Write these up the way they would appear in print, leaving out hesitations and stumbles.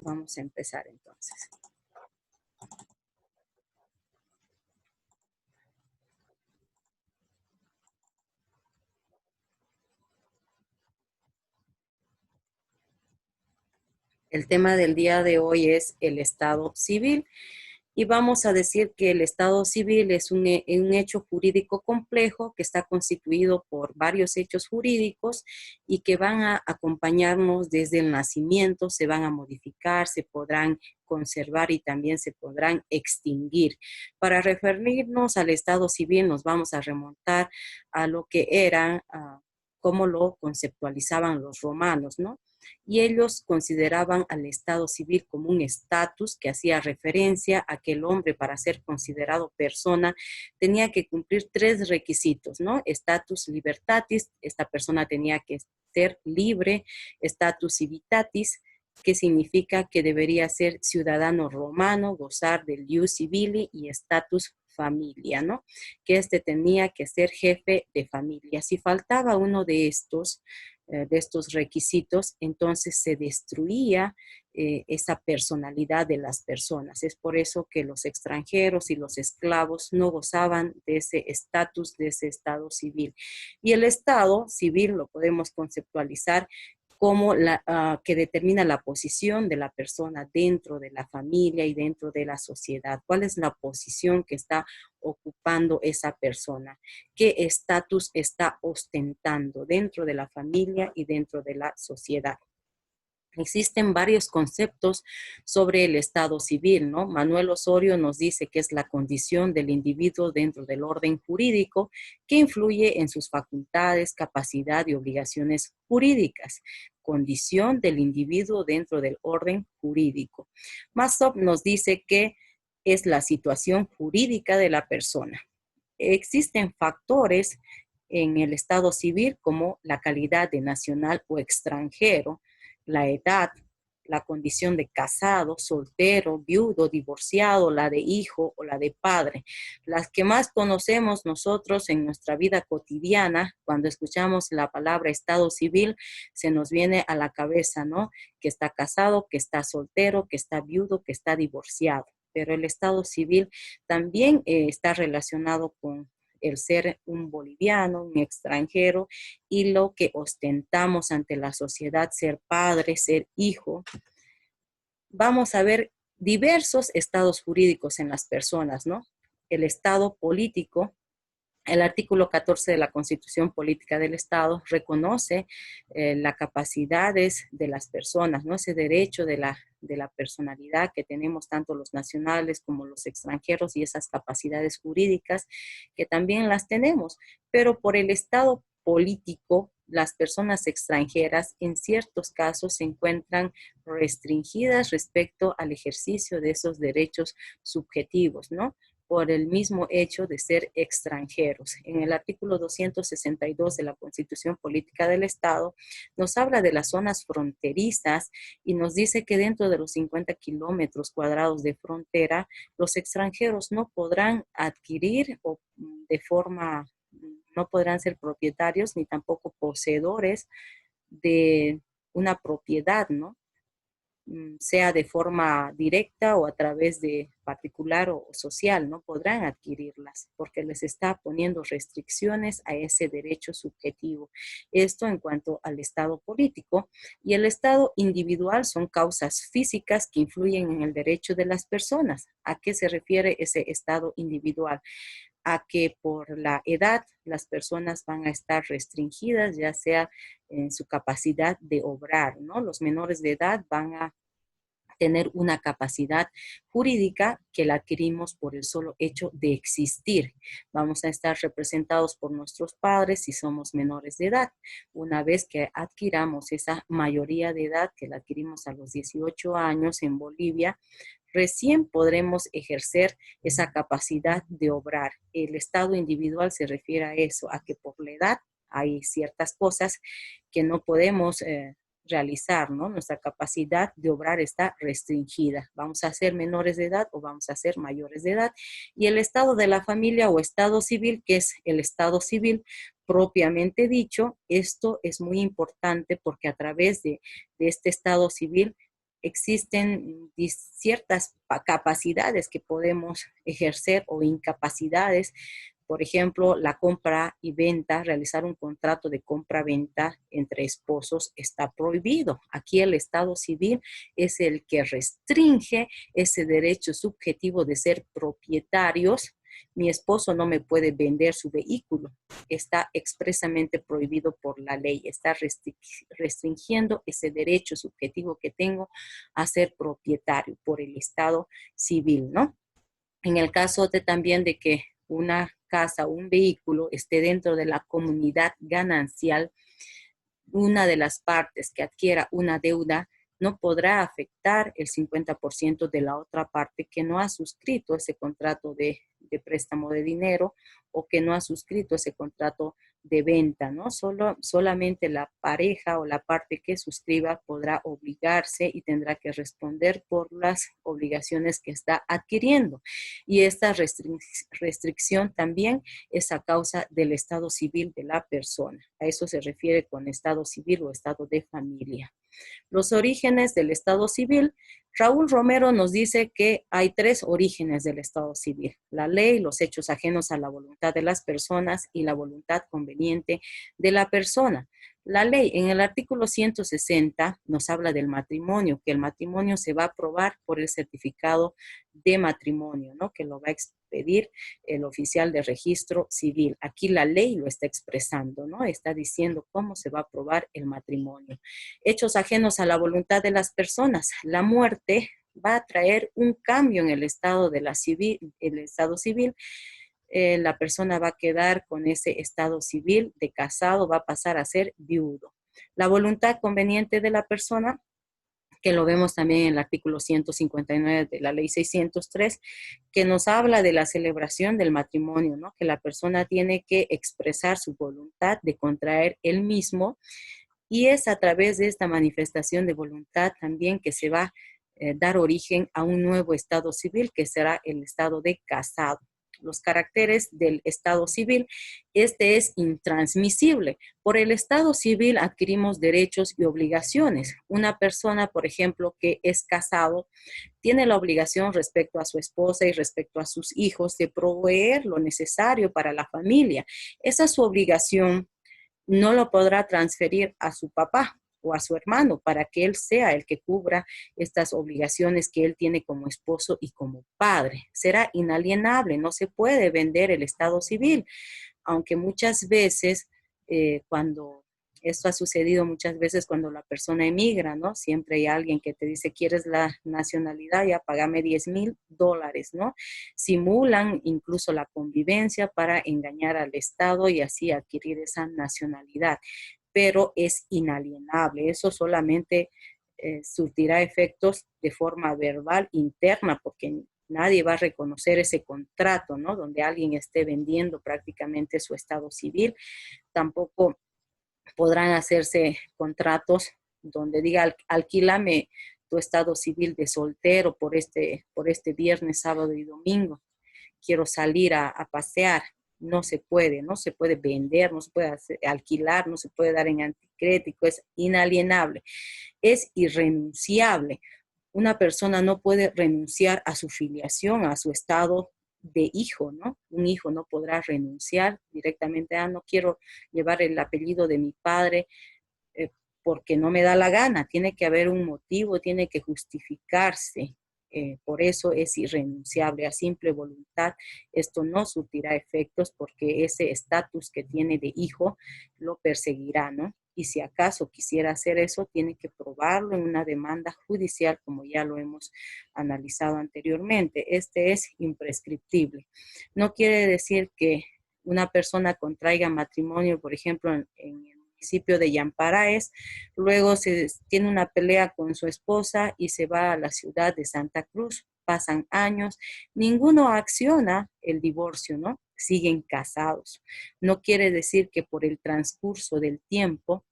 Vamos a empezar entonces. El tema del día de hoy es el Estado civil y vamos a decir que el Estado civil es un hecho jurídico complejo que está constituido por varios hechos jurídicos y que van a acompañarnos desde el nacimiento, se van a modificar, se podrán conservar y también se podrán extinguir. Para referirnos al Estado civil nos vamos a remontar a lo que era, cómo lo conceptualizaban los romanos, ¿no? Y ellos consideraban al Estado civil como un estatus que hacía referencia a que el hombre, para ser considerado persona, tenía que cumplir 3 requisitos, ¿no? Status libertatis, esta persona tenía que ser libre; status civitatis, que significa que debería ser ciudadano romano, gozar del ius civili; y status familia, ¿no? Que tenía que ser jefe de familia. Si faltaba uno de estos requisitos, entonces se destruía esa personalidad de las personas. Es por eso que los extranjeros y los esclavos no gozaban de ese estatus, de ese estado civil. Y el estado civil lo podemos conceptualizar como que determina la posición de la persona dentro de la familia y dentro de la sociedad. ¿Cuál es la posición que está ocupando esa persona? ¿Qué estatus está ostentando dentro de la familia y dentro de la sociedad? Existen varios conceptos sobre el estado civil, ¿no? Manuel Osorio nos dice que es la condición del individuo dentro del orden jurídico que influye en sus facultades, capacidad y obligaciones jurídicas. Condición del individuo dentro del orden jurídico. Masop nos dice que es la situación jurídica de la persona. Existen factores en el estado civil como la calidad de nacional o extranjero, la edad, la condición de casado, soltero, viudo, divorciado, la de hijo o la de padre. Las que más conocemos nosotros en nuestra vida cotidiana, cuando escuchamos la palabra estado civil, se nos viene a la cabeza, ¿no? Que está casado, que está soltero, que está viudo, que está divorciado. Pero el estado civil también está relacionado con el ser un boliviano, un extranjero, y lo que ostentamos ante la sociedad, ser padre, ser hijo. Vamos a ver diversos estados jurídicos en las personas, ¿no? El estado político. El artículo 14 de la Constitución Política del Estado reconoce las capacidades de las personas, ¿no? Ese derecho de la personalidad que tenemos tanto los nacionales como los extranjeros, y esas capacidades jurídicas que también las tenemos. Pero por el Estado político, las personas extranjeras en ciertos casos se encuentran restringidas respecto al ejercicio de esos derechos subjetivos, ¿no? Por el mismo hecho de ser extranjeros. En el artículo 262 de la Constitución Política del Estado nos habla de las zonas fronterizas y nos dice que dentro de los 50 kilómetros cuadrados de frontera, los extranjeros no podrán adquirir o no podrán ser propietarios ni tampoco poseedores de una propiedad, ¿no? Sea de forma directa o a través de particular o social, no podrán adquirirlas porque les está poniendo restricciones a ese derecho subjetivo. Esto en cuanto al estado político. Y el estado individual son causas físicas que influyen en el derecho de las personas. ¿A qué se refiere ese estado individual? A que por la edad las personas van a estar restringidas, ya sea en su capacidad de obrar, ¿no? Los menores de edad van a tener una capacidad jurídica que la adquirimos por el solo hecho de existir. Vamos a estar representados por nuestros padres si somos menores de edad. Una vez que adquiramos esa mayoría de edad, que la adquirimos a los 18 años en Bolivia, recién podremos ejercer esa capacidad de obrar. El estado individual se refiere a eso, a que por la edad hay ciertas cosas que no podemos realizar, ¿no? Nuestra capacidad de obrar está restringida. Vamos a ser menores de edad o vamos a ser mayores de edad. Y el estado de la familia o estado civil, que es el estado civil propiamente dicho, esto es muy importante porque a través de este estado civil existen ciertas capacidades que podemos ejercer o incapacidades. Por ejemplo, la compra y venta, realizar un contrato de compra-venta entre esposos está prohibido. Aquí el Estado civil es el que restringe ese derecho subjetivo de ser propietarios. Mi esposo no me puede vender su vehículo. Está expresamente prohibido por la ley. Está restringiendo ese derecho subjetivo que tengo a ser propietario por el Estado civil, ¿no? En el caso también de que una casa o un vehículo esté dentro de la comunidad ganancial, una de las partes que adquiera una deuda no podrá afectar el 50% de la otra parte que no ha suscrito ese contrato de préstamo de dinero o que no ha suscrito ese contrato de venta, ¿no? Solamente la pareja o la parte que suscriba podrá obligarse y tendrá que responder por las obligaciones que está adquiriendo. Y esta restricción también es a causa del estado civil de la persona. A eso se refiere con estado civil o estado de familia. Los orígenes del Estado civil. Raúl Romero nos dice que hay 3 orígenes del Estado civil: la ley, los hechos ajenos a la voluntad de las personas y la voluntad conveniente de la persona. La ley, en el artículo 160, nos habla del matrimonio, que el matrimonio se va a aprobar por el certificado de matrimonio, ¿no? Que lo va a expedir el oficial de registro civil. Aquí la ley lo está expresando, ¿no? Está diciendo cómo se va a aprobar el matrimonio. Hechos ajenos a la voluntad de las personas. La muerte va a traer un cambio en el estado de el estado civil. La persona va a quedar con ese estado civil de casado, va a pasar a ser viudo. La voluntad conveniente de la persona, que lo vemos también en el artículo 159 de la ley 603, que nos habla de la celebración del matrimonio, ¿no? Que la persona tiene que expresar su voluntad de contraer el mismo, y es a través de esta manifestación de voluntad también que se va a dar origen a un nuevo estado civil, que será el estado de casado. Los caracteres del estado civil: este es intransmisible. Por el estado civil adquirimos derechos y obligaciones. Una persona, por ejemplo, que es casado, tiene la obligación respecto a su esposa y respecto a sus hijos de proveer lo necesario para la familia. Esa es su obligación. No lo podrá transferir a su papá o a su hermano para que él sea el que cubra estas obligaciones que él tiene como esposo y como padre. Será inalienable, no se puede vender el estado civil, aunque muchas veces cuando esto ha sucedido muchas veces cuando la persona emigra, ¿no? Siempre hay alguien que te dice: ¿quieres la nacionalidad? Ya págame $10,000, ¿no? Simulan incluso la convivencia para engañar al Estado y así adquirir esa nacionalidad, pero es inalienable. Eso solamente surtirá efectos de forma verbal interna, porque nadie va a reconocer ese contrato, ¿no? Donde alguien esté vendiendo prácticamente su estado civil. Tampoco podrán hacerse contratos donde diga: alquílame tu estado civil de soltero por este viernes, sábado y domingo. Quiero salir a pasear. No se puede, no se puede vender, no se puede alquilar, no se puede dar en anticrético, es inalienable, es irrenunciable. Una persona no puede renunciar a su filiación, a su estado de hijo, ¿no? Un hijo no podrá renunciar directamente: no quiero llevar el apellido de mi padre porque no me da la gana. Tiene que haber un motivo, tiene que justificarse. Por eso es irrenunciable. A simple voluntad esto no surtirá efectos, porque ese estatus que tiene de hijo lo perseguirá, ¿no? Y si acaso quisiera hacer eso, tiene que probarlo en una demanda judicial, como ya lo hemos analizado anteriormente. Este es imprescriptible. No quiere decir que una persona contraiga matrimonio, por ejemplo, en el municipio de Yamparaes, luego se tiene una pelea con su esposa y se va a la ciudad de Santa Cruz. Pasan años, ninguno acciona el divorcio, ¿no? Siguen casados. No quiere decir que por el transcurso del tiempo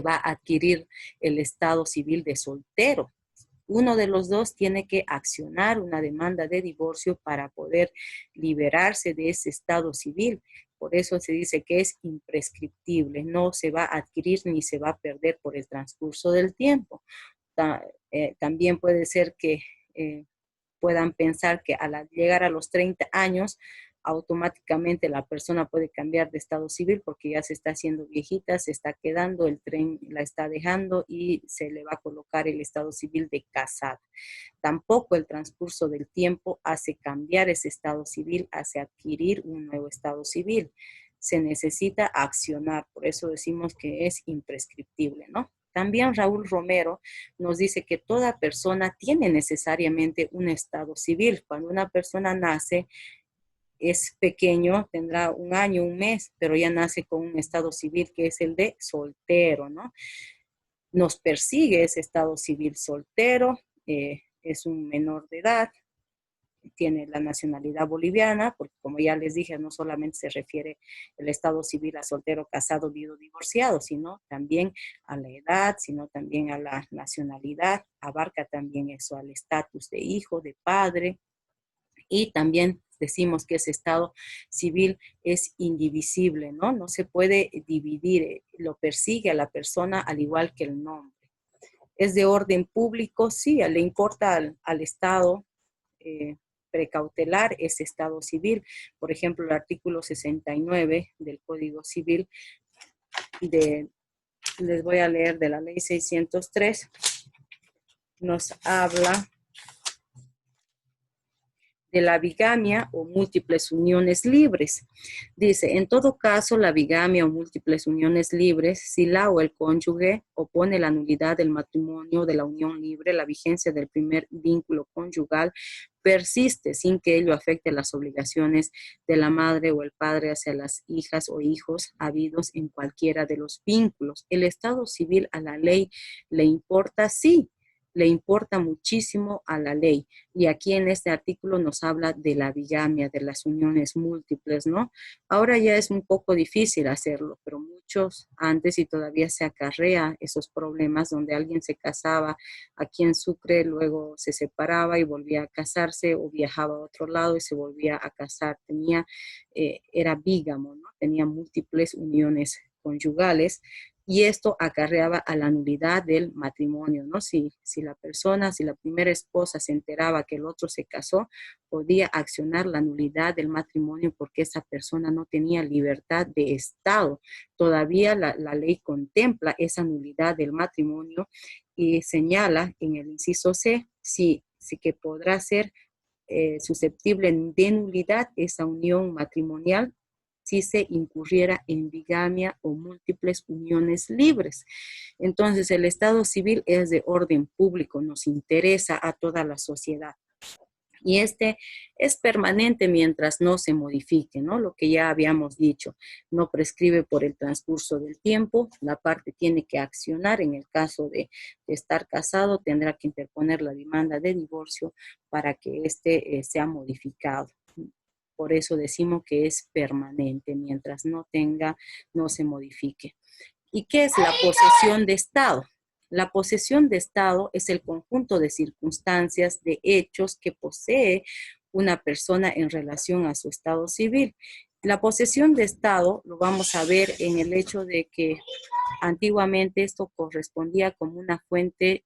va a adquirir el estado civil de soltero. Uno de los dos tiene que accionar una demanda de divorcio para poder liberarse de ese estado civil. Por eso se dice que es imprescriptible, no se va a adquirir ni se va a perder por el transcurso del tiempo. También puede ser que puedan pensar que al llegar a los 30 años, automáticamente la persona puede cambiar de estado civil porque ya se está haciendo viejita, se está quedando, el tren la está dejando y se le va a colocar el estado civil de casada. Tampoco el transcurso del tiempo hace cambiar ese estado civil, hace adquirir un nuevo estado civil. Se necesita accionar, por eso decimos que es imprescriptible, ¿no? También Raúl Romero nos dice que toda persona tiene necesariamente un estado civil. Cuando una persona nace, es pequeño, tendrá un año, un mes, pero ya nace con un estado civil que es el de soltero, ¿no? Nos persigue ese estado civil soltero, es un menor de edad, tiene la nacionalidad boliviana, porque como ya les dije, no solamente se refiere el estado civil a soltero, casado, viudo, divorciado, sino también a la edad, sino también a la nacionalidad, abarca también eso, al estatus de hijo, de padre, y también decimos que ese estado civil es indivisible, ¿no? No se puede dividir, lo persigue a la persona al igual que el nombre. Es de orden público, sí, le importa al Estado precautelar ese estado civil. Por ejemplo, el artículo 69 del Código Civil, les voy a leer de la ley 603, nos habla de la bigamia o múltiples uniones libres. Dice, en todo caso, la bigamia o múltiples uniones libres, si la o el cónyuge opone la nulidad del matrimonio de la unión libre, la vigencia del primer vínculo conyugal persiste sin que ello afecte las obligaciones de la madre o el padre hacia las hijas o hijos habidos en cualquiera de los vínculos. El estado civil a la ley le importa, sí, le importa muchísimo a la ley. Y aquí en este artículo nos habla de la bigamia, de las uniones múltiples, ¿no? Ahora ya es un poco difícil hacerlo, pero muchos antes y todavía se acarrea esos problemas donde alguien se casaba aquí en Sucre, luego se separaba y volvía a casarse o viajaba a otro lado y se volvía a casar. Era bígamo, ¿no? Tenía múltiples uniones conyugales y esto acarreaba a la nulidad del matrimonio, ¿no? Si la primera esposa se enteraba que el otro se casó, podía accionar la nulidad del matrimonio porque esa persona no tenía libertad de estado. Todavía la ley contempla esa nulidad del matrimonio y señala en el inciso C, sí que podrá ser susceptible de nulidad esa unión matrimonial si se incurriera en bigamia o múltiples uniones libres. Entonces, el estado civil es de orden público, nos interesa a toda la sociedad. Y este es permanente mientras no se modifique, ¿no? Lo que ya habíamos dicho, no prescribe por el transcurso del tiempo, la parte tiene que accionar, en el caso de estar casado, tendrá que interponer la demanda de divorcio para que este sea modificado. Por eso decimos que es permanente, mientras no se modifique. ¿Y qué es la posesión de Estado? La posesión de Estado es el conjunto de circunstancias, de hechos que posee una persona en relación a su estado civil. La posesión de Estado lo vamos a ver en el hecho de que antiguamente esto correspondía como una fuente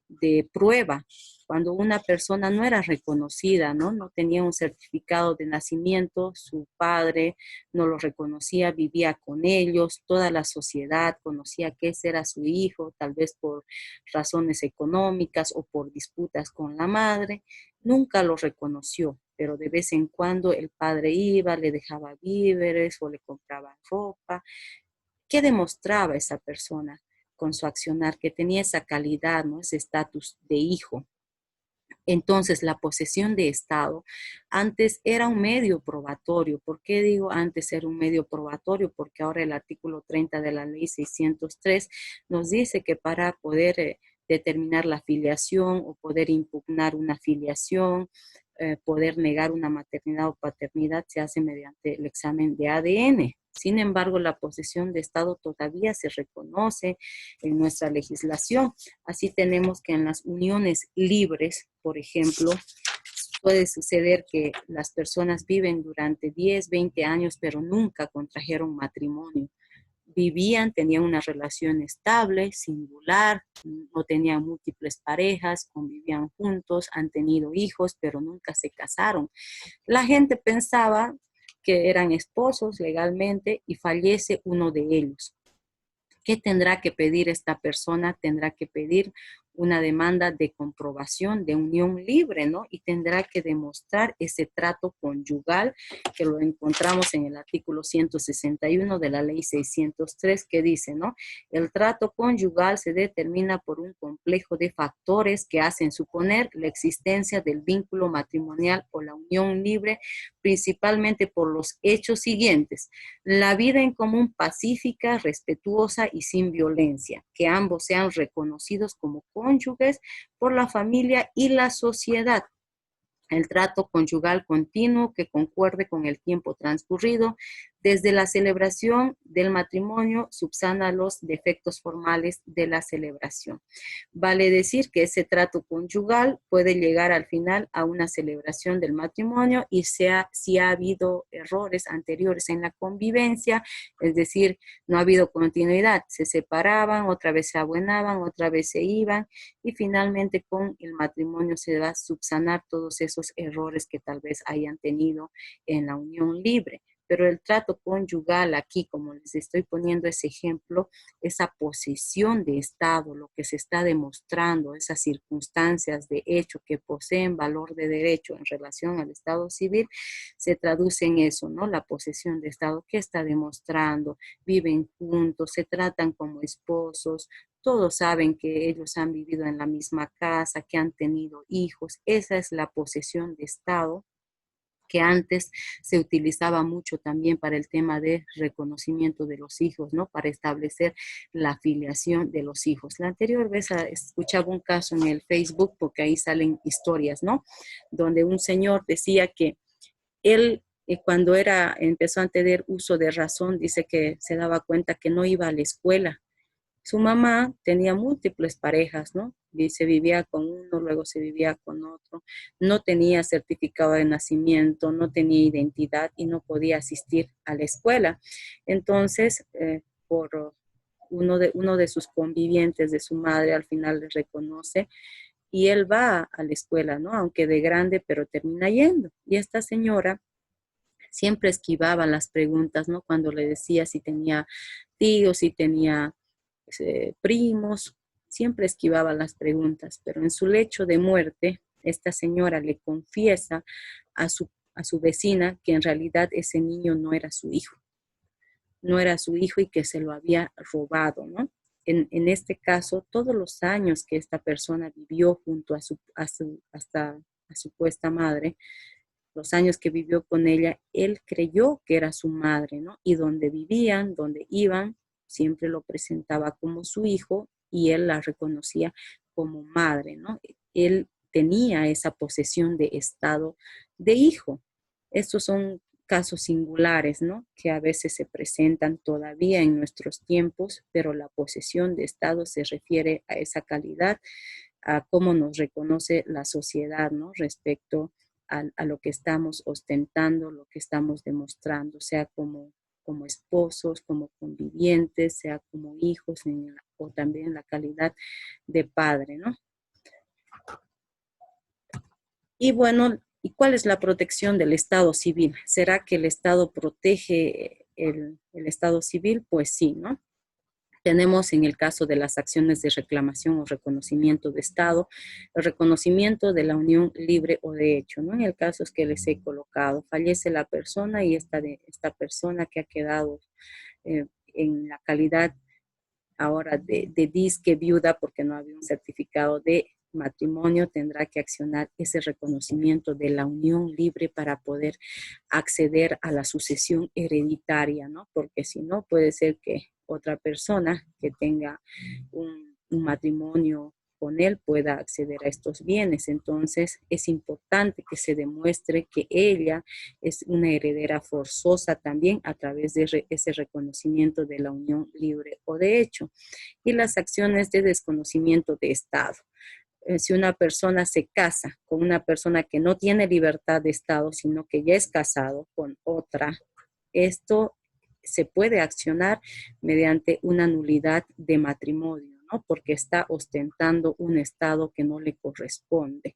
de prueba, cuando una persona no era reconocida, ¿no? No tenía un certificado de nacimiento, su padre no lo reconocía, vivía con ellos, toda la sociedad conocía que ese era su hijo, tal vez por razones económicas o por disputas con la madre, nunca lo reconoció, pero de vez en cuando el padre iba, le dejaba víveres o le compraba ropa. ¿Qué demostraba esa persona con su accionar? Que tenía esa calidad, ¿no? Ese estatus de hijo. Entonces, la posesión de Estado antes era un medio probatorio. ¿Por qué digo antes era un medio probatorio? Porque ahora el artículo 30 de la ley 603 nos dice que para poder determinar la filiación o poder impugnar una filiación, poder negar una maternidad o paternidad, se hace mediante el examen de ADN. Sin embargo, la posesión de Estado todavía se reconoce en nuestra legislación. Así tenemos que en las uniones libres, por ejemplo, puede suceder que las personas viven durante 10, 20 años, pero nunca contrajeron matrimonio. vivían, tenían una relación estable, singular, no tenían múltiples parejas, convivían juntos, han tenido hijos, pero nunca se casaron. La gente pensaba que eran esposos legalmente y fallece uno de ellos. ¿Qué tendrá que pedir esta persona? Tendrá que pedir una demanda de comprobación de unión libre, ¿no? Y tendrá que demostrar ese trato conyugal que lo encontramos en el artículo 161 de la ley 603 que dice, ¿no? El trato conyugal se determina por un complejo de factores que hacen suponer la existencia del vínculo matrimonial o la unión libre, principalmente por los hechos siguientes: la vida en común pacífica, respetuosa y sin violencia, que ambos sean reconocidos como cónyuges por la familia y la sociedad. El trato conyugal continuo que concuerde con el tiempo transcurrido desde la celebración del matrimonio subsana los defectos formales de la celebración. Vale decir que ese trato conyugal puede llegar al final a una celebración del matrimonio y si ha habido errores anteriores en la convivencia, es decir, no ha habido continuidad, se separaban, otra vez se abuenaban, otra vez se iban, y finalmente con el matrimonio se va a subsanar todos esos errores que tal vez hayan tenido en la unión libre. Pero el trato conyugal aquí, como les estoy poniendo ese ejemplo, esa posición de Estado, lo que se está demostrando, esas circunstancias de hecho que poseen valor de derecho en relación al Estado civil, se traduce en eso, ¿no? La posesión de Estado, ¿qué está demostrando? Viven juntos, se tratan como esposos, todos saben que ellos han vivido en la misma casa, que han tenido hijos. Esa es la posesión de Estado que antes se utilizaba mucho también para el tema de reconocimiento de los hijos, ¿no? Para establecer la filiación de los hijos. La anterior vez escuchaba un caso en el Facebook, porque ahí salen historias, ¿no? Donde un señor decía que él, cuando empezó a tener uso de razón, dice que se daba cuenta que no iba a la escuela. Su mamá tenía múltiples parejas, ¿no? Y se vivía con uno, luego se vivía con otro. No tenía certificado de nacimiento, no tenía identidad y no podía asistir a la escuela. Entonces, por uno de sus convivientes de su madre al final le reconoce y él va a la escuela, ¿no? Aunque de grande, pero termina yendo. Y esta señora siempre esquivaba las preguntas, ¿no? Cuando le decía si tenía tíos, si tenía primos, siempre esquivaba las preguntas, pero en su lecho de muerte, esta señora le confiesa a su vecina que en realidad ese niño no era su hijo, no era su hijo y que se lo había robado, ¿no? En este caso, todos los años que esta persona vivió junto hasta a su supuesta madre, los años que vivió con ella, él creyó que era su madre, ¿no? Y donde vivían, donde iban, siempre lo presentaba como su hijo y él la reconocía como madre, ¿no? Él tenía esa posesión de estado de hijo. Estos son casos singulares, ¿no? Que a veces se presentan todavía en nuestros tiempos, pero la posesión de estado se refiere a esa calidad, a cómo nos reconoce la sociedad, ¿no? Respecto a lo que estamos ostentando, lo que estamos demostrando, sea como esposos, como convivientes, sea como hijos o también la calidad de padre, ¿no? Y bueno, ¿y cuál es la protección del Estado civil? ¿Será que el Estado protege el Estado civil? Pues sí, ¿no? Tenemos en el caso de las acciones de reclamación o reconocimiento de Estado, el reconocimiento de la unión libre o de hecho, ¿no? En el caso es que les he colocado, fallece la persona y esta persona que ha quedado en la calidad ahora de disque viuda porque no había un certificado de matrimonio, tendrá que accionar ese reconocimiento de la unión libre para poder acceder a la sucesión hereditaria, ¿no? Porque si no, puede ser que otra persona que tenga un matrimonio con él pueda acceder a estos bienes. Entonces, es importante que se demuestre que ella es una heredera forzosa también a través de ese reconocimiento de la unión libre o de hecho. Y las acciones de desconocimiento de Estado. Si una persona se casa con una persona que no tiene libertad de Estado, sino que ya es casado con otra, esto se puede accionar mediante una nulidad de matrimonio, ¿no? Porque está ostentando un estado que no le corresponde.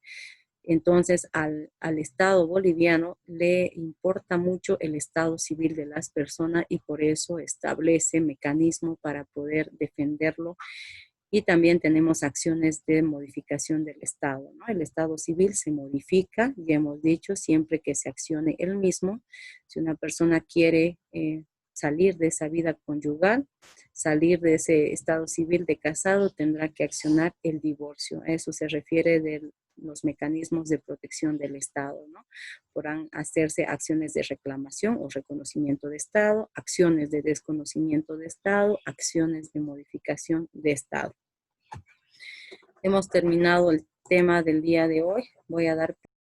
Entonces, al Estado boliviano le importa mucho el estado civil de las personas y por eso establece mecanismos para poder defenderlo. Y también tenemos acciones de modificación del Estado, ¿no? El Estado civil se modifica, ya hemos dicho, siempre que se accione el mismo. Si una persona quiere salir de esa vida conyugal, salir de ese estado civil de casado, tendrá que accionar el divorcio. A eso se refiere de los mecanismos de protección del Estado, ¿no? Podrán hacerse acciones de reclamación o reconocimiento de Estado, acciones de desconocimiento de Estado, acciones de modificación de Estado. Hemos terminado el tema del día de hoy. Voy a dar